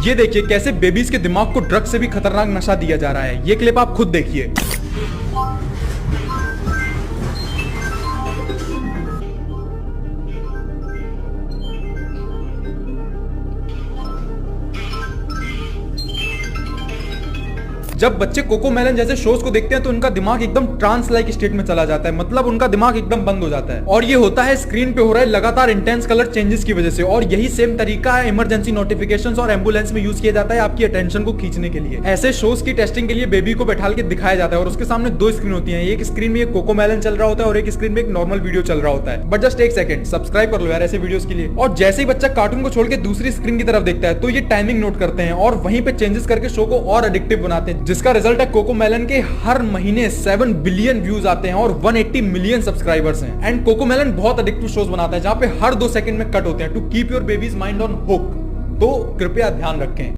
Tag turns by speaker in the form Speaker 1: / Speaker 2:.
Speaker 1: ये देखिए कैसे बेबीज के दिमाग को ड्रग से भी खतरनाक नशा दिया जा रहा है। ये क्लिप आप खुद देखिए। जब बच्चे कोकोमेलन जैसे शोज को देखते हैं तो उनका दिमाग एकदम ट्रांस लाइक स्टेट में चला जाता है, मतलब उनका दिमाग एकदम बंद हो जाता है। और ये होता है स्क्रीन पे हो रहा है लगातार इंटेंस कलर चेंजेस की वजह से। और यही सेम तरीका है इमरजेंसी नोटिफिकेशंस और एम्बुलेंस में यूज किया जाता है आपकी अटेंशन को खींचने के लिए। ऐसे शोज की टेस्टिंग के लिए बेबी को बैठा के दिखाया जाता है और उसके सामने दो स्क्रीन होती है। एक स्क्रीन में एक कोकोमेलन चल रहा होता है और एक स्क्रीन में एक नॉर्मल वीडियो चल रहा होता है। बट जस्ट एक सेकंड, सब्सक्राइब कर लो यार ऐसे वीडियोस के लिए। और जैसे ही बच्चा कार्टून को छोड़ के दूसरी स्क्रीन की तरफ देखता है तो ये टाइमिंग नोट करते हैं और वहीं पे चेंजेस करके शो को और एडिक्टिव बनाते हैं, जिसका रिजल्ट है कोकोमेलन के हर महीने 7 बिलियन व्यूज आते हैं और 180 मिलियन सब्सक्राइबर्स हैं। एंड कोकोमेलन बहुत एडिक्टिव शोज बनाता है जहां पे हर 2 सेकंड में कट होते हैं to keep your baby's mind on hook. तो कृपया ध्यान रखें।